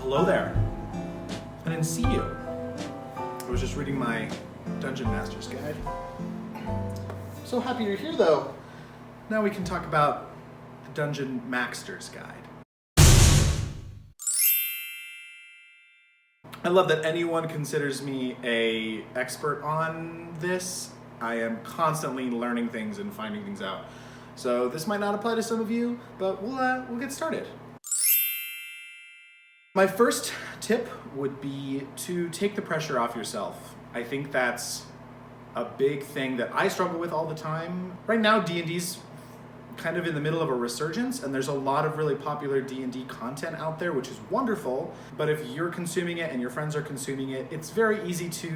Hello there. I didn't see you. I was just reading my Dungeon Maxter's guide. So happy you're here though. Now we can talk about the Dungeon Maxter's guide. I love that anyone considers me an expert on this. I am constantly learning things and finding things out. So this might not apply to some of you, but we'll get started. My first tip would be to take the pressure off yourself. I think that's a big thing that I struggle with all the time. Right now, D&D's kind of in the middle of a resurgence, and there's a lot of really popular D&D content out there, which is wonderful. But if you're consuming it and your friends are consuming it, it's very easy to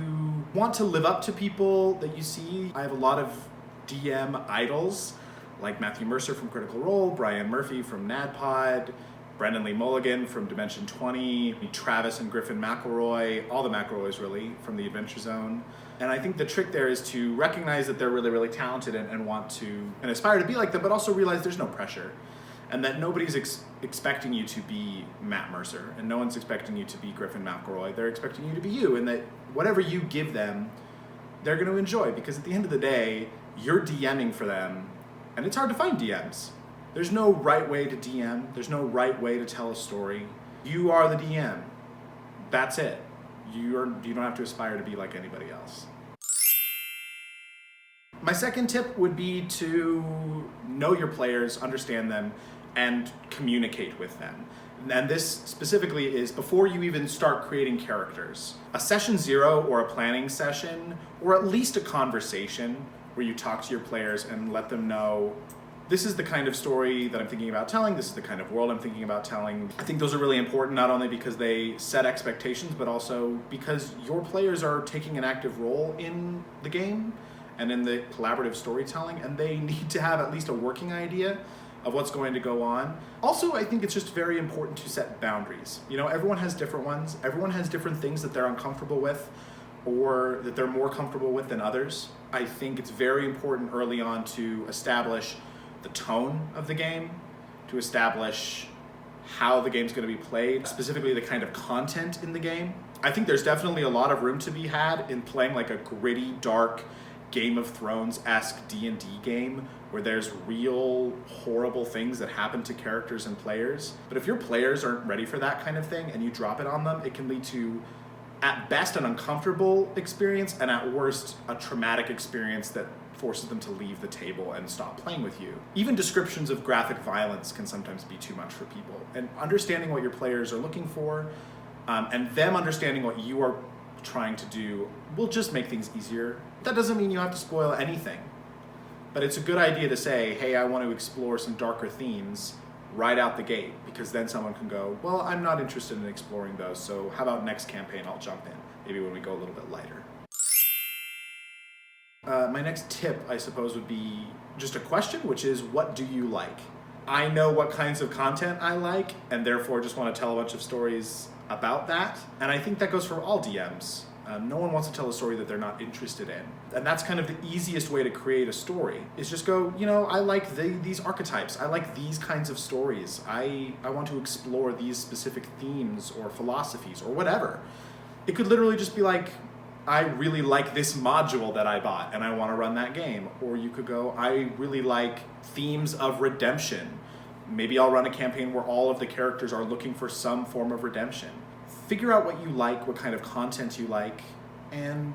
want to live up to people that you see. I have a lot of DM idols, like Matthew Mercer from Critical Role, Brian Murphy from NADPOD, Brendan Lee Mulligan from Dimension 20, Travis and Griffin McElroy, all the McElroys really, from the Adventure Zone. And I think the trick there is to recognize that they're really, really talented and want to, and aspire to be like them, but also realize there's no pressure. And that nobody's expecting you to be Matt Mercer, and no one's expecting you to be Griffin McElroy. They're expecting you to be you, and that whatever you give them, they're going to enjoy, because at the end of the day, you're DMing for them, and it's hard to find DMs. There's no right way to DM. There's no right way to tell a story. You are the DM. That's it. You don't have to aspire to be like anybody else. My second tip would be to know your players, understand them, and communicate with them. And this specifically is before you even start creating characters. A session 0 or a planning session, or at least a conversation where you talk to your players and let them know, this is the kind of story that I'm thinking about telling, this is the kind of world I'm thinking about telling. I think those are really important, not only because they set expectations, but also because your players are taking an active role in the game and in the collaborative storytelling, and they need to have at least a working idea of what's going to go on. Also, I think it's just very important to set boundaries. You know, everyone has different ones. Everyone has different things that they're uncomfortable with or that they're more comfortable with than others. I think it's very important early on to establish the tone of the game, to establish how the game's going to be played, specifically the kind of content in the game. I think there's definitely a lot of room to be had in playing like a gritty, dark, Game of Thrones-esque D&D game where there's real horrible things that happen to characters and players. But if your players aren't ready for that kind of thing and you drop it on them, it can lead to, at best, an uncomfortable experience, and at worst, a traumatic experience that forces them to leave the table and stop playing with you. Even descriptions of graphic violence can sometimes be too much for people. And understanding what your players are looking for, and them understanding what you are trying to do, will just make things easier. That doesn't mean you have to spoil anything, but it's a good idea to say, hey, I want to explore some darker themes right out the gate, because then someone can go, well, I'm not interested in exploring those, so how about next campaign I'll jump in, maybe when we go a little bit lighter. My next tip, I suppose, would be just a question, which is, what do you like? I know what kinds of content I like, and therefore just want to tell a bunch of stories about that. And I think that goes for all DMs. No one wants to tell a story that they're not interested in. And that's kind of the easiest way to create a story, is just go, you know, I like these archetypes. I like these kinds of stories. I want to explore these specific themes or philosophies or whatever. It could literally just be like, I really like this module that I bought and I want to run that game. Or you could go, I really like themes of redemption. Maybe I'll run a campaign where all of the characters are looking for some form of redemption. Figure out what you like, what kind of content you like, and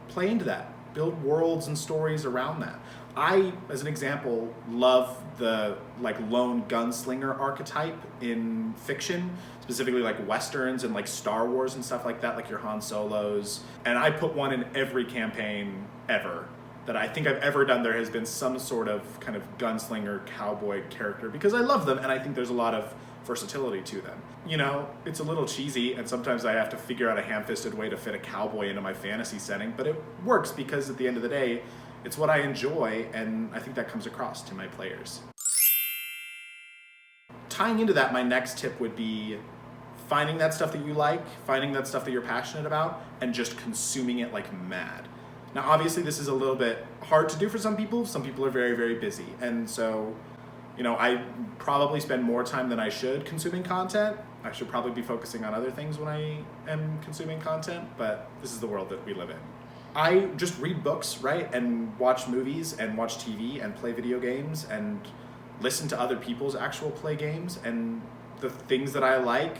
play into that. Build worlds and stories around that. I, as an example, love the lone gunslinger archetype in fiction, specifically like Westerns and like Star Wars and stuff like that, like your Han Solos. And I put one in every campaign ever that I think I've ever done. There has been some sort of kind of gunslinger cowboy character, because I love them and I think there's a lot of versatility to them. You know, it's a little cheesy, and sometimes I have to figure out a ham-fisted way to fit a cowboy into my fantasy setting, but it works because at the end of the day, it's what I enjoy, and I think that comes across to my players. Tying into that, my next tip would be finding that stuff that you like, finding that stuff that you're passionate about, and just consuming it like mad. Now, obviously, this is a little bit hard to do for some people. Some people are very, very busy, and so, you know, I probably spend more time than I should consuming content, I should probably be focusing on other things when I am consuming content, but this is the world that we live in. I just read books, right, and watch movies and watch TV and play video games and listen to other people's actual play games, and the things that I like,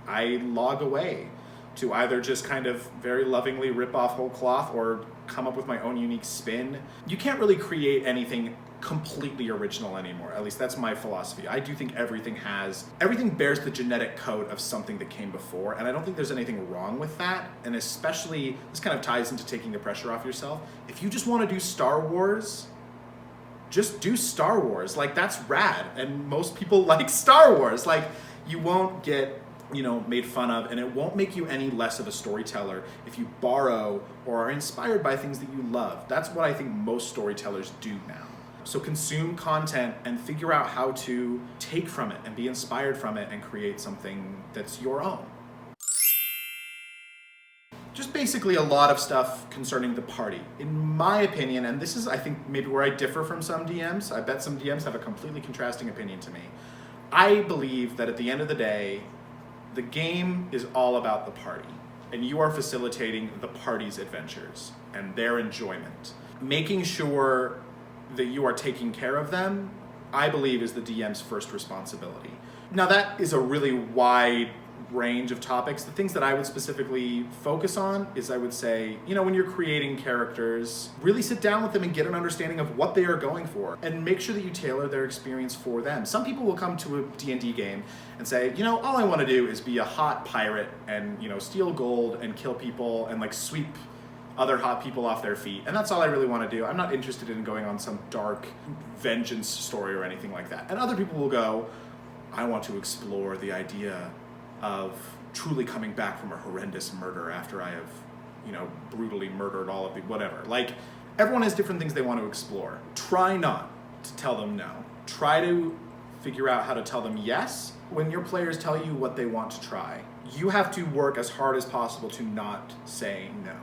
I log away to either just kind of very lovingly rip off whole cloth or come up with my own unique spin. You can't really create anything completely original anymore. At least that's my philosophy. I do think everything bears the genetic code of something that came before, and I don't think there's anything wrong with that. And especially, this kind of ties into taking the pressure off yourself. If you just want to do Star Wars, just do Star Wars. Like, that's rad, and most people like Star Wars. Like, you won't get made fun of, and it won't make you any less of a storyteller if you borrow or are inspired by things that you love. That's what I think most storytellers do now. So consume content and figure out how to take from it and be inspired from it and create something that's your own. Just basically a lot of stuff concerning the party. In my opinion, and this is, I think, maybe where I differ from some DMs, I bet some DMs have a completely contrasting opinion to me. I believe that at the end of the day, the game is all about the party, and you are facilitating the party's adventures and their enjoyment. Making sure that you are taking care of them, I believe, is the DM's first responsibility. Now, that is a really wide range of topics. The things that I would specifically focus on is, I would say, when you're creating characters, really sit down with them and get an understanding of what they are going for, and make sure that you tailor their experience for them. Some people will come to a D&D game and say, all I want to do is be a hot pirate and, steal gold and kill people and like sweep other hot people off their feet, and that's all I really want to do. I'm not interested in going on some dark vengeance story or anything like that. And other people will go, I want to explore the idea of truly coming back from a horrendous murder after I have, brutally murdered all of the whatever. Like, everyone has different things they want to explore. Try not to tell them no. Try to figure out how to tell them yes when your players tell you what they want to try. You have to work as hard as possible to not say no.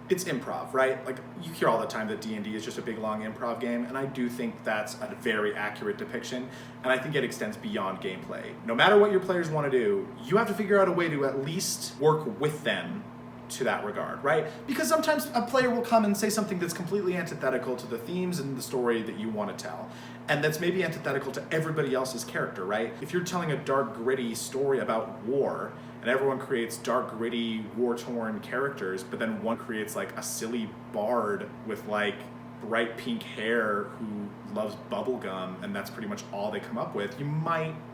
It's improv, right? Like, you hear all the time that D&D is just a big, long improv game, and I do think that's a very accurate depiction, and I think it extends beyond gameplay. No matter what your players want to do, you have to figure out a way to at least work with them to that regard, right? Because sometimes a player will come and say something that's completely antithetical to the themes and the story that you want to tell, and that's maybe antithetical to everybody else's character, right? If you're telling a dark, gritty story about war, and everyone creates dark, gritty, war-torn characters, but then one creates like a silly bard with like bright pink hair who loves bubblegum, and that's pretty much all they come up with,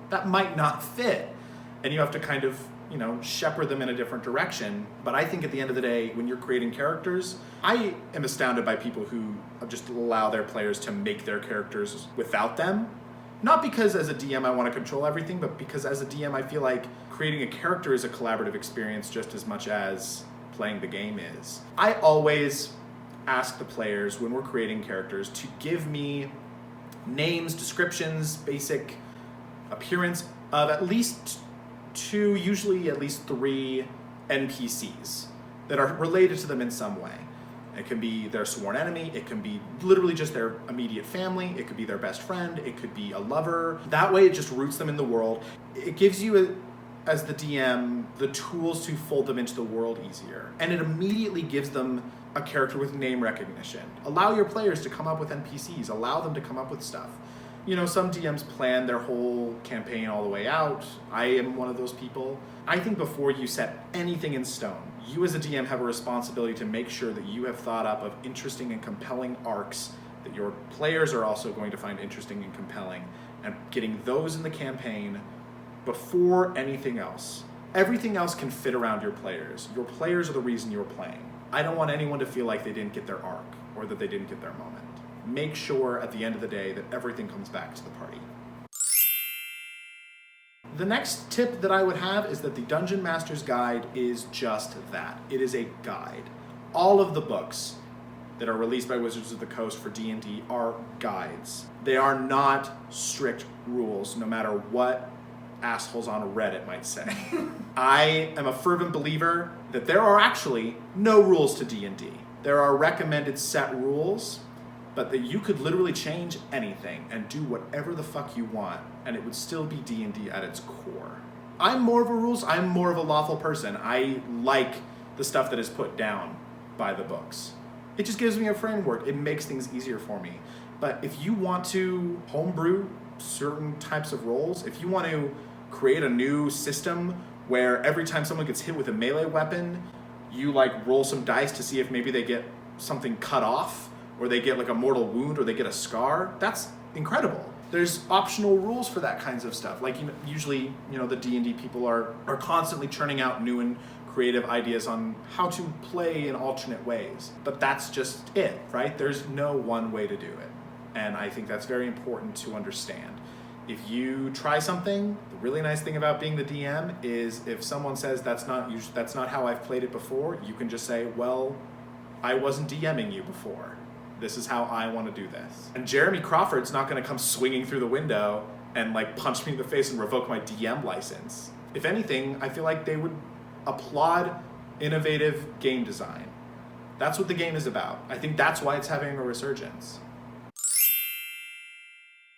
that might not fit. And you have to kind of, shepherd them in a different direction. But I think at the end of the day, when you're creating characters, I am astounded by people who just allow their players to make their characters without them. Not because as a DM I want to control everything, but because as a DM I feel like creating a character is a collaborative experience just as much as playing the game is. I always ask the players when we're creating characters to give me names, descriptions, basic appearance of at least 2, usually at least 3 NPCs that are related to them in some way. It can be their sworn enemy, it can be literally just their immediate family, it could be their best friend, it could be a lover. That way it just roots them in the world. It gives you, as the DM, the tools to fold them into the world easier. And it immediately gives them a character with name recognition. Allow your players to come up with NPCs, allow them to come up with stuff. Some DMs plan their whole campaign all the way out. I am one of those people. I think before you set anything in stone, you as a DM have a responsibility to make sure that you have thought up of interesting and compelling arcs that your players are also going to find interesting and compelling, and getting those in the campaign before anything else. Everything else can fit around your players. Your players are the reason you're playing. I don't want anyone to feel like they didn't get their arc or that they didn't get their moment. Make sure at the end of the day that everything comes back to the party. The next tip that I would have is that the Dungeon Master's Guide is just that. It is a guide. All of the books that are released by Wizards of the Coast for D&D are guides. They are not strict rules, no matter what assholes on Reddit might say. I am a fervent believer that there are actually no rules to D&D. There are recommended set rules, but that you could literally change anything and do whatever the fuck you want, and it would still be D&D at its core. I'm more of a lawful person. I like the stuff that is put down by the books. It just gives me a framework. It makes things easier for me. But if you want to homebrew certain types of roles, if you want to create a new system where every time someone gets hit with a melee weapon, you like roll some dice to see if maybe they get something cut off, or they get like a mortal wound, or they get a scar, that's incredible. There's optional rules for that kinds of stuff. Like, usually, the D&D people are constantly churning out new and creative ideas on how to play in alternate ways. But that's just it, right? There's no one way to do it. And I think that's very important to understand. If you try something, the really nice thing about being the DM is if someone says that's not how I've played it before, you can just say, well, I wasn't DMing you before. This is how I want to do this. And Jeremy Crawford's not going to come swinging through the window and like punch me in the face and revoke my DM license. If anything, I feel like they would applaud innovative game design. That's what the game is about. I think that's why it's having a resurgence.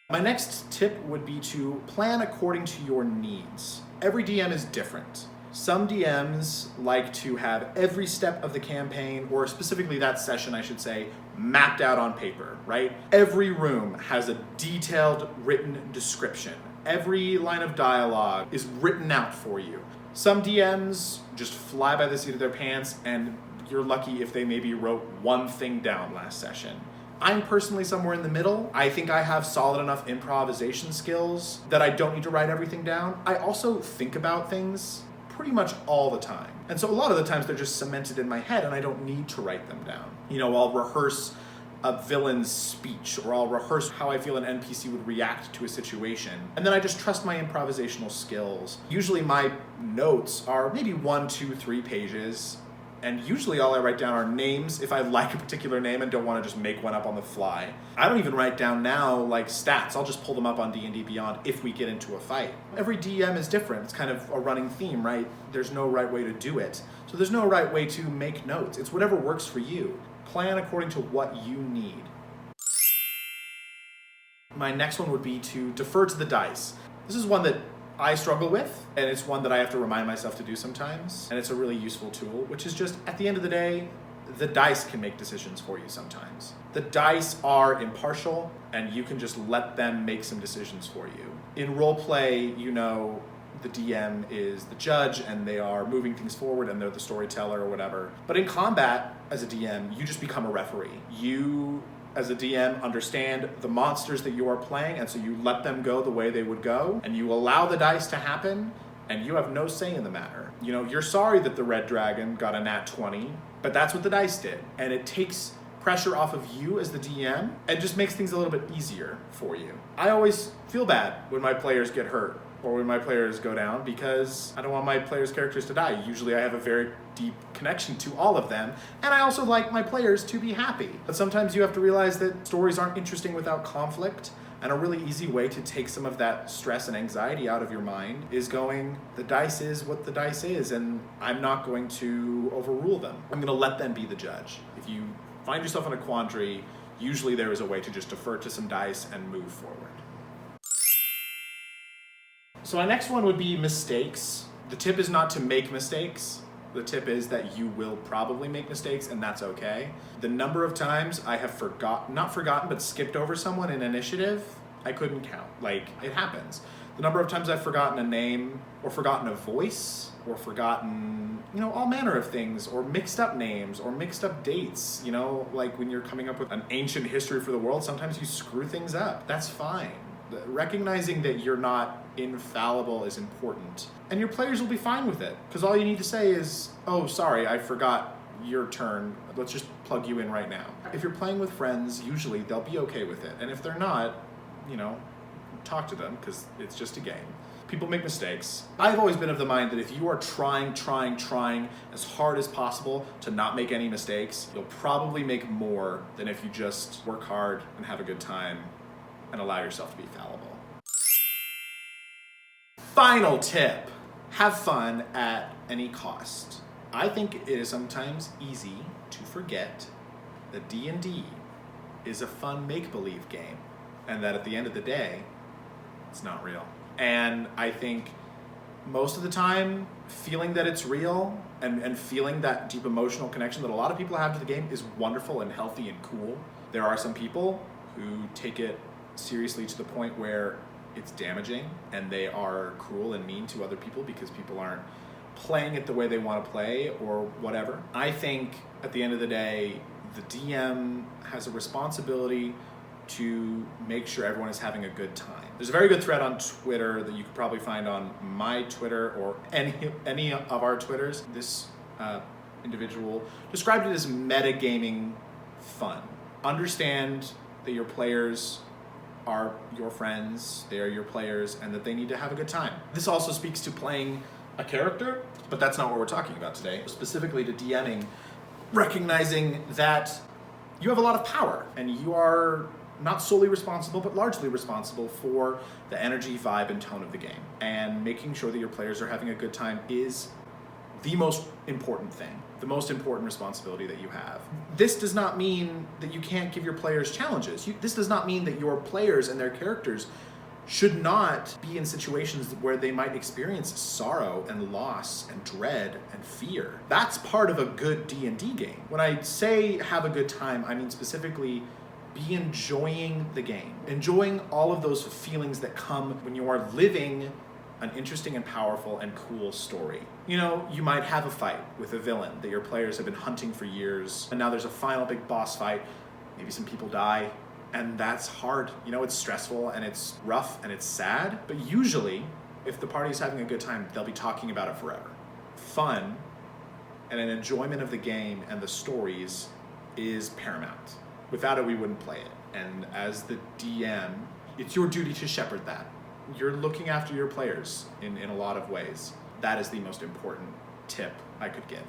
My next tip would be to plan according to your needs. Every DM is different. Some DMs like to have every step of the campaign, or specifically that session, I should say, mapped out on paper, right? Every room has a detailed written description. Every line of dialogue is written out for you. Some DMs just fly by the seat of their pants, and you're lucky if they maybe wrote one thing down last session. I'm personally somewhere in the middle. I think I have solid enough improvisation skills that I don't need to write everything down. I also think about things pretty much all the time. And so a lot of the times they're just cemented in my head and I don't need to write them down. I'll rehearse a villain's speech, or I'll rehearse how I feel an NPC would react to a situation. And then I just trust my improvisational skills. Usually my notes are maybe 1, 2, 3 pages. And usually all I write down are names if I like a particular name and don't want to just make one up on the fly. I don't even write down now like stats. I'll just pull them up on D&D Beyond if we get into a fight. Every DM is different. It's kind of a running theme, right? There's no right way to do it. So there's no right way to make notes. It's whatever works for you. Plan according to what you need. My next one would be to defer to the dice. This is one that I struggle with, and it's one that I have to remind myself to do sometimes, and it's a really useful tool, which is just, at the end of the day, the dice can make decisions for you sometimes. The dice are impartial, and you can just let them make some decisions for you. In roleplay, the DM is the judge, and they are moving things forward, and they're the storyteller or whatever. But in combat, as a DM, you just become a referee. You, as a DM, understand the monsters that you are playing, and so you let them go the way they would go, and you allow the dice to happen, and you have no say in the matter. You're sorry that the red dragon got a nat 20, but that's what the dice did. And it takes pressure off of you as the DM, and just makes things a little bit easier for you. I always feel bad when my players get hurt, or when my players go down, because I don't want my players' characters to die. Usually I have a very deep connection to all of them, and I also like my players to be happy. But sometimes you have to realize that stories aren't interesting without conflict, and a really easy way to take some of that stress and anxiety out of your mind is going, the dice is what the dice is, and I'm not going to overrule them. I'm gonna let them be the judge. If you find yourself in a quandary, usually there is a way to just defer to some dice and move forward. So my next one would be mistakes. The tip is not to make mistakes. The tip is that you will probably make mistakes, and that's okay. The number of times I have not forgotten, but skipped over someone in initiative, I couldn't count. Like, it happens. The number of times I've forgotten a name, or forgotten a voice, or forgotten, all manner of things, or mixed up names, or mixed up dates. Like when you're coming up with an ancient history for the world, sometimes you screw things up. That's fine. Recognizing that you're not infallible is important, and your players will be fine with it, because all you need to say is, oh, sorry, I forgot your turn, let's just plug you in right now. If you're playing with friends, usually they'll be okay with it, and if they're not, talk to them, because it's just a game. People make mistakes. I've always been of the mind that if you are trying as hard as possible to not make any mistakes, you'll probably make more than if you just work hard and have a good time and allow yourself to be fallible. Final tip, have fun at any cost. I think it is sometimes easy to forget that D&D is a fun make-believe game, and that at the end of the day, it's not real. And I think most of the time, feeling that it's real and feeling that deep emotional connection that a lot of people have to the game is wonderful and healthy and cool. There are some people who take it seriously to the point where it's damaging and they are cruel and mean to other people because people aren't playing it the way they want to play or whatever. I think at the end of the day, the DM has a responsibility to make sure everyone is having a good time. There's a very good thread on Twitter that you could probably find on my Twitter or any of our Twitters. This individual described it as metagaming fun. Understand that your players are your friends, they are your players, and that they need to have a good time. This also speaks to playing a character, but that's not what we're talking about today. Specifically to DMing, recognizing that you have a lot of power and you are not solely responsible, but largely responsible for the energy, vibe, and tone of the game. And making sure that your players are having a good time is the most important thing, the most important responsibility that you have. This does not mean that you can't give your players challenges. This does not mean that your players and their characters should not be in situations where they might experience sorrow and loss and dread and fear. That's part of a good D&D game. When I say have a good time, I mean specifically be enjoying the game. Enjoying all of those feelings that come when you are living an interesting and powerful and cool story. You know, you might have a fight with a villain that your players have been hunting for years, and now there's a final big boss fight. Maybe some people die, and that's hard. You know, it's stressful and it's rough and it's sad, but usually, if the party's having a good time, they'll be talking about it forever. Fun and an enjoyment of the game and the stories is paramount. Without it, we wouldn't play it. And as the DM, it's your duty to shepherd that. You're looking after your players in a lot of ways. That is the most important tip I could give.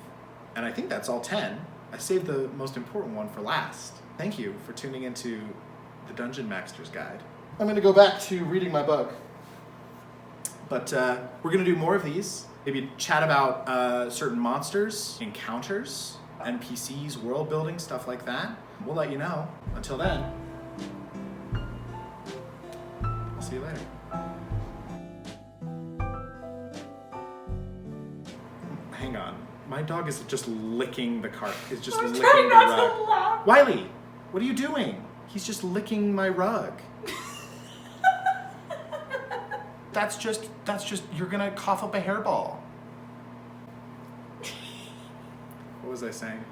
And I think that's all 10. I saved the most important one for last. Thank you for tuning into the Dungeon Maxter's Guide. I'm going to go back to reading my book. But we're going to do more of these. Maybe chat about certain monsters, encounters, NPCs, world building, stuff like that. We'll let you know. Until then, I'll see you later. Hang on. My dog is just licking the cart. Is just licking the rug. Wiley, what are you doing? He's just licking my rug. That's just, you're gonna cough up a hairball. What was I saying?